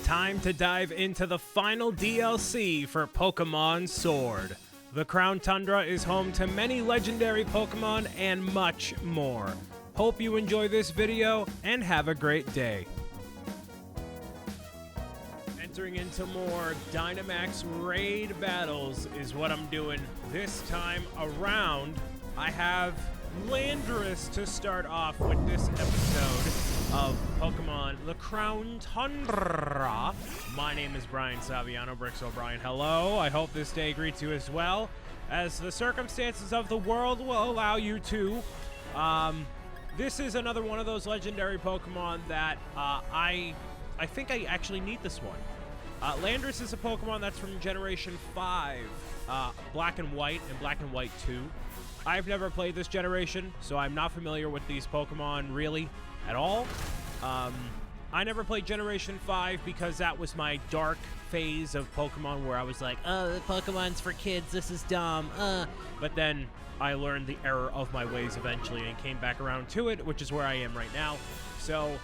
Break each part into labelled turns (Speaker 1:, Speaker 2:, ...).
Speaker 1: Time to dive into the final DLC for Pokemon Sword. The Crown Tundra is home to many legendary Pokemon and much more. Hope you enjoy this video and have a great day. Entering into more Dynamax raid battles is what I'm doing this time around. I have Landorus to start off with this episode of Pokemon The Crown Tundra. My name is Brian Saviano, BricksOBrian. Hello, I hope this day greets you as well as the circumstances of the world will allow you to. This is another one of those legendary Pokemon that I think I actually need this one. Landorus is a Pokemon that's from Generation 5, Black and White and Black and White 2. I've never played this generation, so I'm not familiar with these Pokemon really at all. I never played Generation 5 because that was my dark phase of Pokemon where I was like, oh, the Pokemon's for kids, this is dumb, But then I learned the error of my ways eventually and came back around to it, which is where I am right now. So,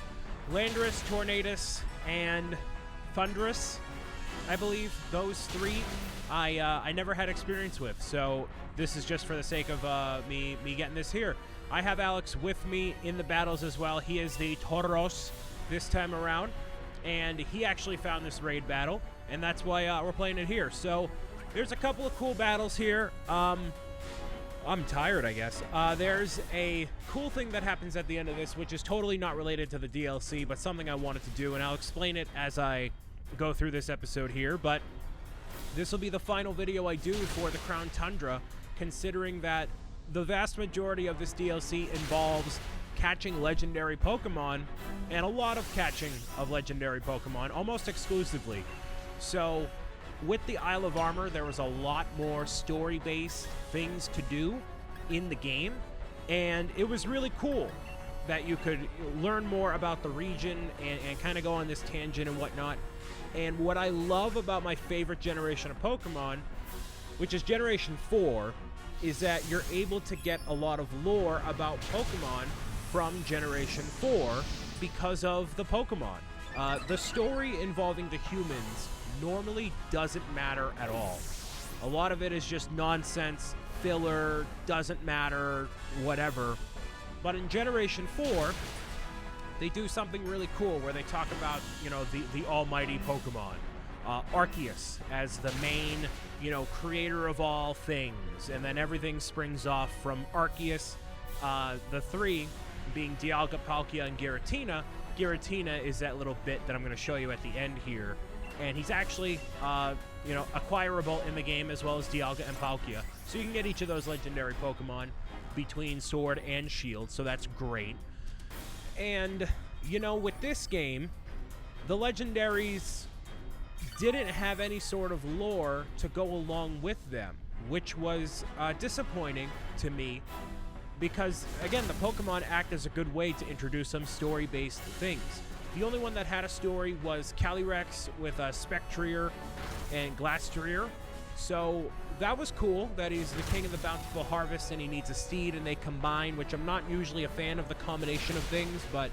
Speaker 1: Landorus, Tornadus, and Thundurus, I believe, those three, I never had experience with, so this is just for the sake of me getting this here. I have Alex with me in the battles as well. He is the Tauros this time around, and he actually found this raid battle, and that's why we're playing it here. So there's a couple of cool battles here. I'm tired, I guess. There's a cool thing that happens at the end of this, which is totally not related to the DLC, but something I wanted to do, and I'll explain it as I go through this episode here. But this will be the final video I do for the Crown Tundra, considering that the vast majority of this DLC involves catching legendary Pokemon, and a lot of catching of legendary Pokemon, almost exclusively. So, with the Isle of Armor, there was a lot more story-based things to do in the game, and it was really cool that you could learn more about the region and kind of go on this tangent and whatnot. And what I love about my favorite generation of Pokemon, which is Generation 4, is that you're able to get a lot of lore about Pokemon from Generation 4 because of the Pokemon. The story involving the humans normally doesn't matter at all. A lot of it is just nonsense, filler, doesn't matter, whatever. But in Generation 4, they do something really cool where they talk about, the almighty Pokemon. Arceus as the main, creator of all things. And then everything springs off from Arceus. The three being Dialga, Palkia, and Giratina. Giratina is that little bit that I'm going to show you at the end here. And he's actually, acquirable in the game as well as Dialga and Palkia. So you can get each of those legendary Pokemon between Sword and Shield, so that's great. And, with this game, the legendaries didn't have any sort of lore to go along with them, which was disappointing to me because, again, the Pokemon act as a good way to introduce some story-based things. The only one that had a story was Calyrex with Spectrier and Glastrier, so that was cool that he's the king of the bountiful harvest and he needs a steed and they combine, which I'm not usually a fan of the combination of things, but,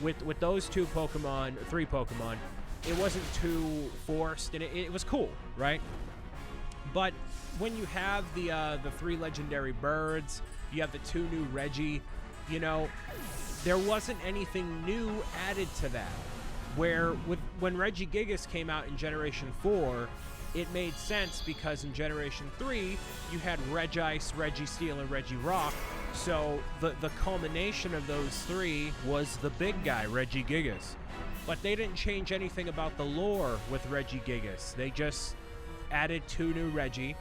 Speaker 1: with those three Pokemon, it wasn't too forced, and it was cool, right? But when you have the three legendary birds, you have the two new Reggie, there wasn't anything new added to that. Where when Regigigas came out in Generation 4, it made sense because in Generation 3, you had Regice, Registeel, and Regirock. So the culmination of those three was the big guy, Regigigas. But they didn't change anything about the lore with Regigigas. They just added two new Regi,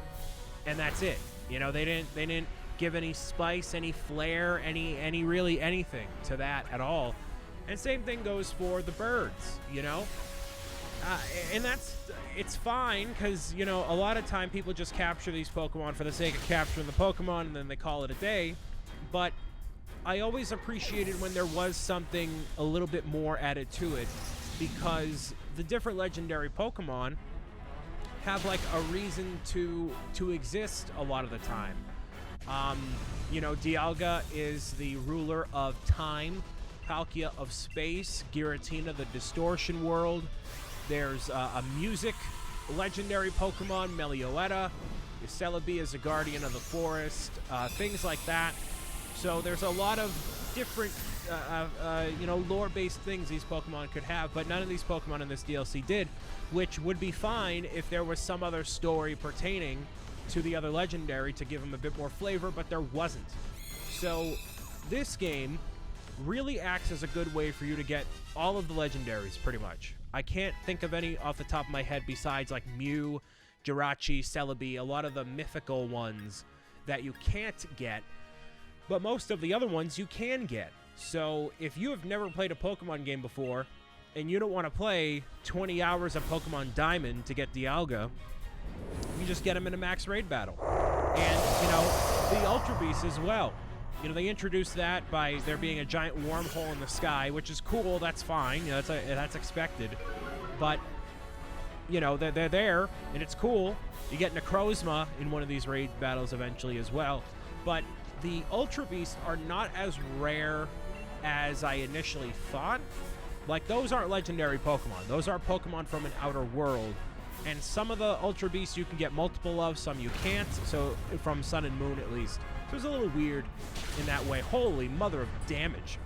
Speaker 1: and that's it. They didn't give any spice, any flair, any really anything to that at all. And same thing goes for the birds, and it's fine because, a lot of time people just capture these Pokemon for the sake of capturing the Pokemon and then they call it a day. But I always appreciated when there was something a little bit more added to it because the different legendary Pokemon have like a reason to exist a lot of the time. Dialga is the ruler of time. Palkia of Space, Giratina the Distortion World. There's a music legendary Pokemon, Meloetta. Celebi is a Guardian of the Forest, things like that. So there's a lot of different, lore-based things these Pokemon could have, but none of these Pokemon in this DLC did, which would be fine if there was some other story pertaining to the other legendary to give them a bit more flavor, but there wasn't. So this game really acts as a good way for you to get all of the legendaries, pretty much. I can't think of any off the top of my head besides like Mew, Jirachi, Celebi, a lot of the mythical ones that you can't get, but most of the other ones you can get. So if you have never played a Pokemon game before and you don't want to play 20 hours of Pokemon Diamond to get Dialga, you just get them in a max raid battle. And, the Ultra Beast as well. They introduced that by there being a giant wormhole in the sky, which is cool. That's fine. That's expected. But, they're there, and it's cool. You get Necrozma in one of these raid battles eventually as well. But the Ultra Beasts are not as rare as I initially thought. Like, those aren't legendary Pokemon. Those are Pokemon from an outer world. And some of the Ultra Beasts you can get multiple of, some you can't. So, from Sun and Moon at least. So it's a little weird in that way. Holy mother of damage.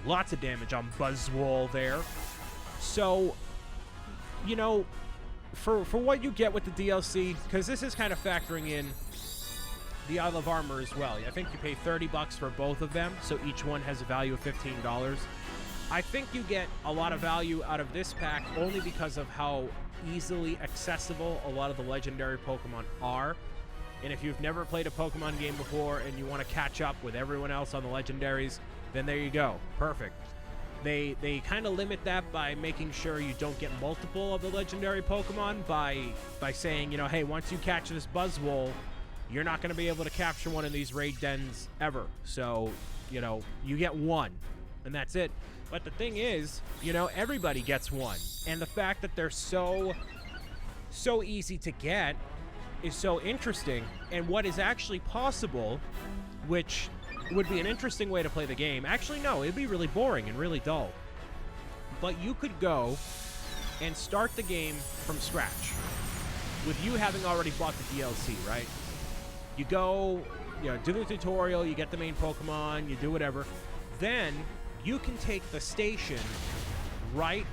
Speaker 1: Lots of damage on Buzzwole there. So, for what you get with the DLC, because this is kind of factoring in the Isle of Armor as well. I think you pay $30 for both of them, so each one has a value of $15. I think you get a lot of value out of this pack only because of how easily accessible a lot of the legendary Pokemon are. And if you've never played a Pokemon game before and you want to catch up with everyone else on the legendaries, then there you go. Perfect. They kind of limit that by making sure you don't get multiple of the legendary Pokemon by saying, hey, once you catch this Buzzwole, you're not going to be able to capture one of these raid dens ever. So, you get one, and that's it. But the thing is, everybody gets one. And the fact that they're so easy to get is so interesting. And what is actually possible, which would be an interesting way to play the game. Actually, no, it'd be really boring and really dull. But you could go and start the game from scratch with you having already bought the DLC, right? You go, do the tutorial, you get the main Pokemon, you do whatever. Then you can take the station right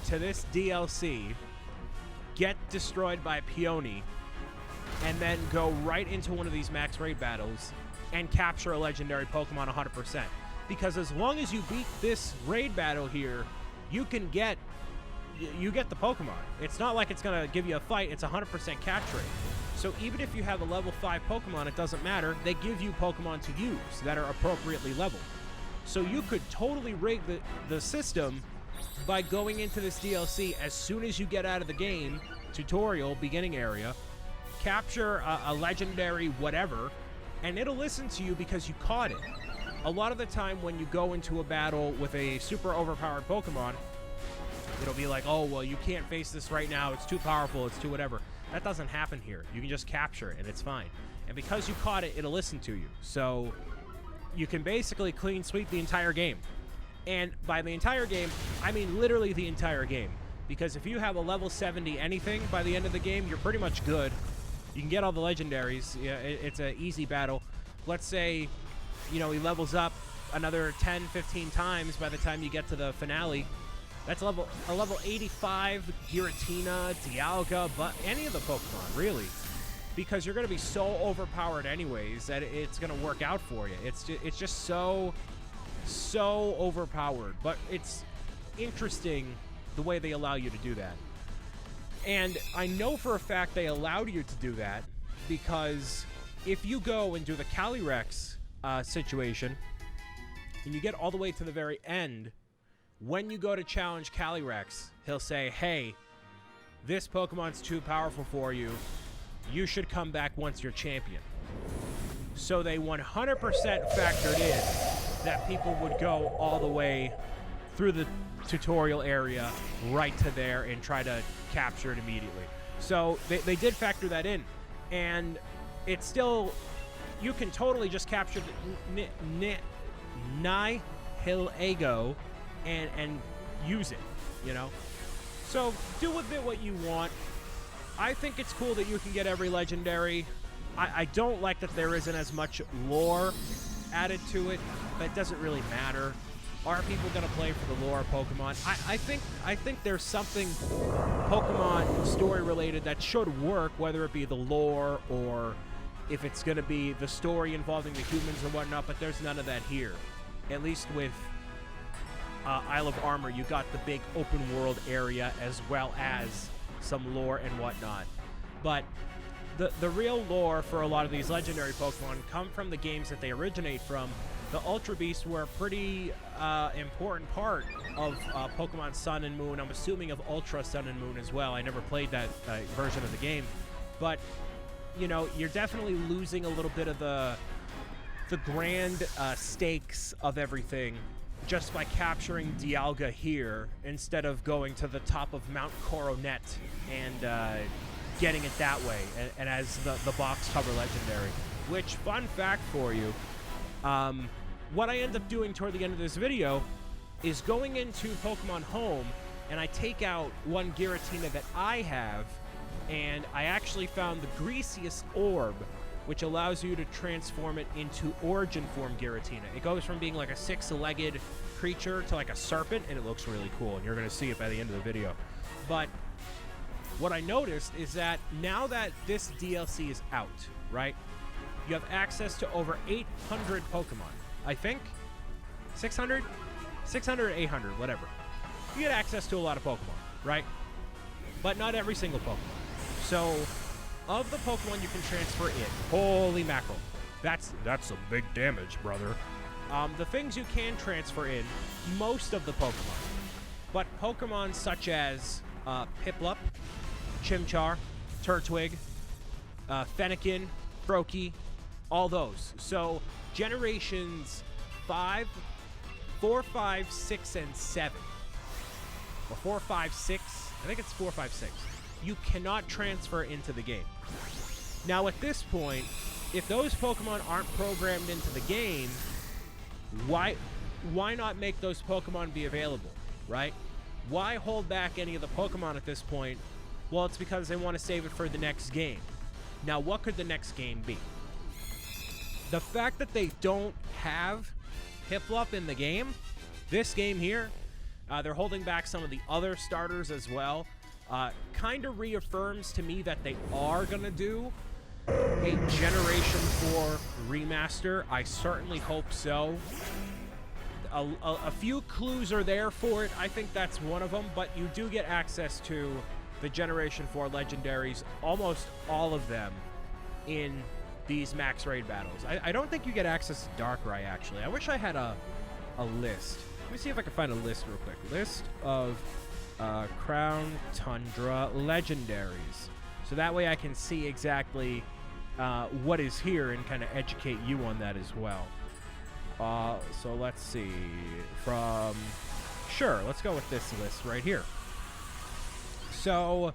Speaker 1: to this DLC, get destroyed by Peony, and then go right into one of these max raid battles and capture a legendary Pokemon 100%. Because as long as you beat this raid battle here, you get the Pokemon. It's not like it's going to give you a fight. It's 100% catch rate. So even if you have a level 5 Pokemon, it doesn't matter. They give you Pokemon to use that are appropriately leveled. So you could totally rig the system by going into this DLC as soon as you get out of the game, tutorial, beginning area, capture a legendary whatever, and it'll listen to you because you caught it. A lot of the time when you go into a battle with a super overpowered Pokemon, it'll be like, oh, well, you can't face this right now. It's too powerful. It's too whatever. That doesn't happen here. You can just capture it, and it's fine. And because you caught it, it'll listen to you. So you can basically clean sweep the entire game. And by the entire game, I mean literally the entire game. Because if you have a level 70 anything by the end of the game, you're pretty much good. You can get all the legendaries. Yeah, it's an easy battle. Let's say, he levels up another 10, 15 times by the time you get to the finale. That's a level 85 Giratina, Dialga, but any of the Pokemon, really. Because you're going to be so overpowered anyways that it's going to work out for you. It's just so overpowered. But it's interesting the way they allow you to do that. And I know for a fact they allowed you to do that because if you go and do the Calyrex situation and you get all the way to the very end, when you go to challenge Calyrex, he'll say, hey, this Pokemon's too powerful for you. You should come back once you're champion. So they 100% factored in that people would go all the way through the tutorial area right to there and try to capture it immediately. So they did factor that in. And it's still, you can totally just capture the Nihilago and use it, you know? So do with it what you want. I think it's cool that you can get every legendary. I don't like that there isn't as much lore added to it, but it doesn't really matter. Are people gonna play for the lore of Pokemon? I think there's something Pokemon story related that should work, whether it be the lore or if it's gonna be the story involving the humans or whatnot, but there's none of that here. At least with Isle of Armor, you got the big open world area as well as some lore and whatnot. But the real lore for a lot of these legendary Pokemon come from the games that they originate from. The Ultrabeast were a pretty important part of Pokemon Sun and Moon. I'm assuming of Ultra Sun and Moon as well. I never played that version of the game. But, you know, you're definitely losing a little bit of the grand stakes of everything just by capturing Dialga here instead of going to the top of Mount Coronet and getting it that way, and as the box cover legendary. Which, fun fact for you, what I end up doing toward the end of this video is going into Pokemon Home, and I take out one Giratina that I have, and I actually found the greasiest orb, which allows you to transform it into Origin Form Giratina. It goes from being like a six-legged creature to like a serpent, and it looks really cool, and you're going to see it by the end of the video. But what I noticed is that now that this DLC is out, right, you have access to over 800 Pokemon. I think 600, 600, 800, whatever. You get access to a lot of Pokemon, right? But not every single Pokemon. So, of the Pokemon you can transfer in, holy mackerel, that's some big damage, brother. The things you can transfer in, most of the Pokemon, but Pokemon such as Piplup, Chimchar, Turtwig, Fennekin, Froakie, all those. So generations 4, 5, 6, and 7. Or 4, 5, 6. I think it's 4, 5, 6. You cannot transfer into the game. Now at this point, if those Pokemon aren't programmed into the game, why not make those Pokemon be available, right? Why hold back any of the Pokemon at this point? Well, it's because they want to save it for the next game. Now, what could the next game be? The fact that they don't have Piplup in the game, this game here, they're holding back some of the other starters as well, kind of reaffirms to me that they are going to do a Generation 4 remaster. I certainly hope so. A few clues are there for it. I think that's one of them, but you do get access to the Generation 4 legendaries, almost all of them, in these max raid battles. I don't think you get access to Darkrai, actually. I wish I had a list. Let me see if I can find a list real quick. List of Crown Tundra legendaries. So that way I can see exactly what is here and kind of educate you on that as well. So let's see. Sure, let's go with this list right here. So,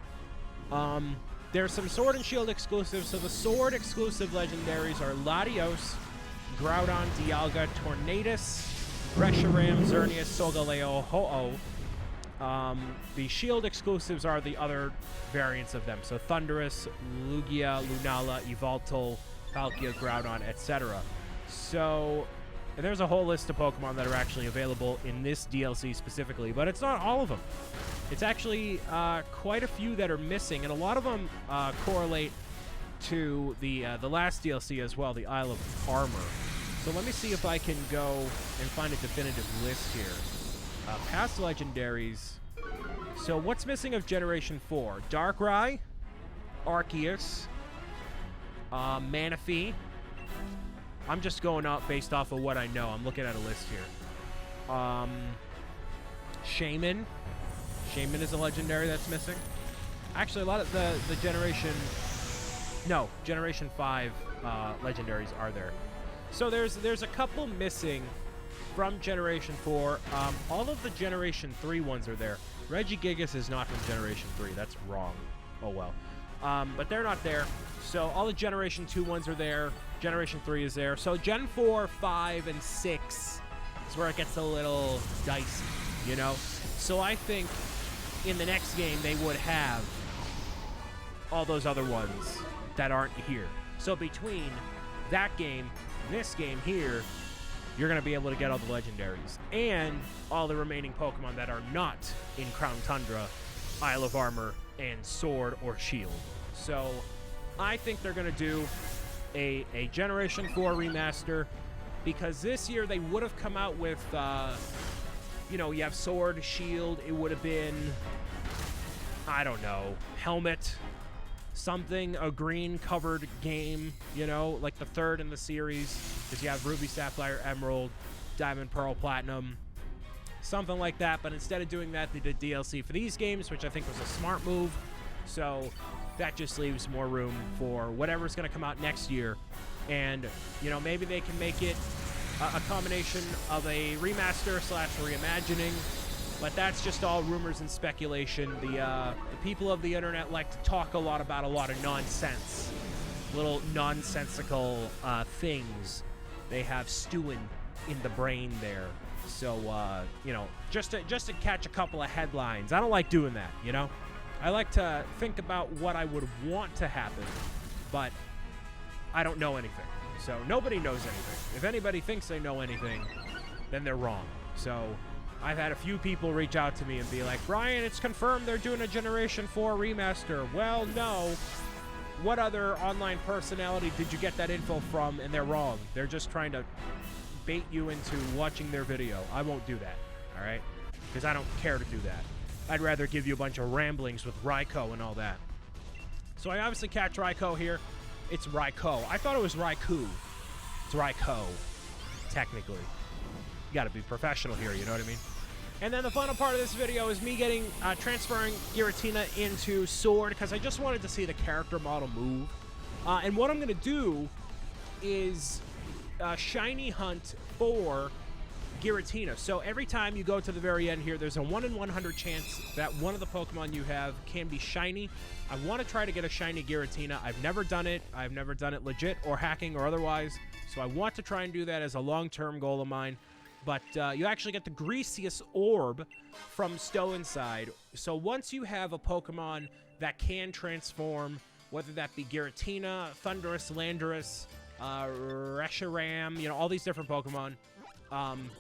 Speaker 1: there's some Sword and Shield exclusives. So the Sword exclusive legendaries are Latios, Groudon, Dialga, Tornadus, Reshiram, Xerneas, Solgaleo, Ho-Oh. The Shield exclusives are the other variants of them. So Thundurus, Lugia, Lunala, Yveltal, Palkia, Groudon, etc. So there's a whole list of Pokemon that are actually available in this DLC specifically, but it's not all of them. It's actually quite a few that are missing, and a lot of them correlate to the last DLC as well, the Isle of Armor. So let me see if I can go and find a definitive list here. Past legendaries. So what's missing of Generation 4? Darkrai, Arceus, Manaphy. I'm just going up based off of what I know. I'm looking at a list here. Shaman. Shaman is a legendary that's missing. Actually, a lot of the Generation 5 legendaries are there. So there's a couple missing from Generation 4. All of the Generation 3 ones are there. Regigigas is not from Generation 3. That's wrong. Oh well. But they're not there. So all the Generation 2 ones are there. Generation 3 is there. So Gen 4, 5, and 6 is where it gets a little dicey. you know? So I think in the next game they would have all those other ones that aren't here. So between that game, this game here, you're going to be able to get all the legendaries and all the remaining Pokemon that are not in Crown Tundra, Isle of Armor, and Sword or Shield. So I think they're going to do a Generation 4 remaster, because this year they would have come out with, you know, you have Sword, Shield, it would have been, I don't know, Helmet, something, a green-covered game, you know, like the third in the series, because you have Ruby, Sapphire, Emerald, Diamond, Pearl, Platinum, something like that. But instead of doing that, they did DLC for these games, which I think was a smart move. So that just leaves more room for whatever's going to come out next year. And, you know, maybe they can make it a combination of a remaster / reimagining. But that's just all rumors and speculation. The people of the internet like to talk a lot about a lot of nonsense, little nonsensical things they have stewing in the brain there. So you know, just to catch a couple of headlines. I don't like doing that, you know. I like to think about what I would want to happen, but I don't know anything. So nobody knows anything. If anybody thinks they know anything, then they're wrong. So I've had a few people reach out to me and be like, Brian, it's confirmed they're doing a Generation 4 remaster. Well, no. What other online personality did you get that info from? And they're wrong. They're just trying to bait you into watching their video. I won't do that, all right? Because I don't care to do that. I'd rather give you a bunch of ramblings with Raikou and all that. So I obviously catch Raikou here. It's Raikou. I thought it was Raikou. It's Raikou, technically. You gotta be professional here, you know what I mean? And then the final part of this video is me transferring Giratina into Sword, because I just wanted to see the character model move. And what I'm gonna do is shiny hunt for Giratina. So every time you go to the very end here, there's a 1 in 100 chance that one of the Pokemon you have can be shiny. I want to try to get a shiny Giratina. I've never done it. I've never done it legit or hacking or otherwise. So I want to try and do that as a long-term goal of mine. But you actually get the Greasiest Orb from Stow Inside. So once you have a Pokemon that can transform, whether that be Giratina, Thundurus, Landorus, Reshiram, you know, all these different Pokemon,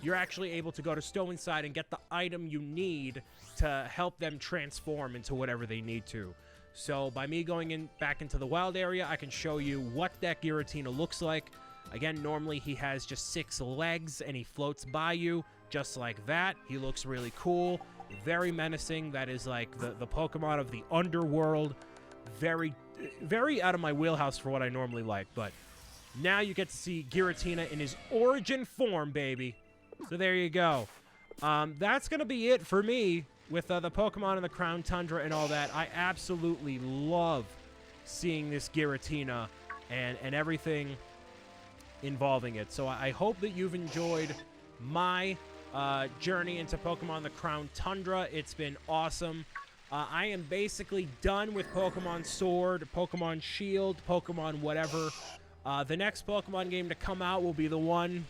Speaker 1: you're actually able to go to Stow Inside and get the item you need to help them transform into whatever they need to. So by me going back into the wild area, I can show you what that Giratina looks like. Again, normally he has just 6 legs and he floats by you just like that. He looks really cool, very menacing. That is like the Pokemon of the underworld. Very, very out of my wheelhouse for what I normally like, but now you get to see Giratina in his origin form, baby. So there you go. That's going to be it for me with the Pokemon in the Crown Tundra and all that. I absolutely love seeing this Giratina and everything involving it. So I hope that you've enjoyed my journey into Pokemon the Crown Tundra. It's been awesome. I am basically done with Pokemon Sword, Pokemon Shield, Pokemon whatever. The next Pokemon game to come out will be the one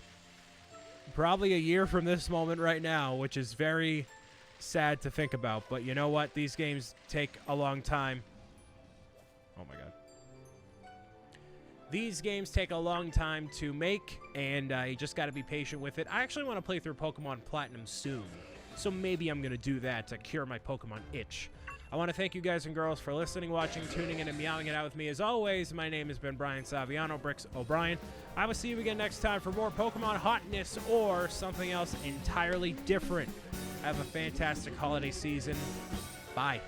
Speaker 1: probably a year from this moment right now, which is very sad to think about. But you know what? These games take a long time. Oh my god. These games take a long time to make, and you just got to be patient with it. I actually want to play through Pokemon Platinum soon, so maybe I'm going to do that to cure my Pokemon itch. I want to thank you guys and girls for listening, watching, tuning in, and meowing it out with me. As always, my name has been Brian Saviano, BricksOBrian. I will see you again next time for more Pokemon hotness or something else entirely different. Have a fantastic holiday season. Bye.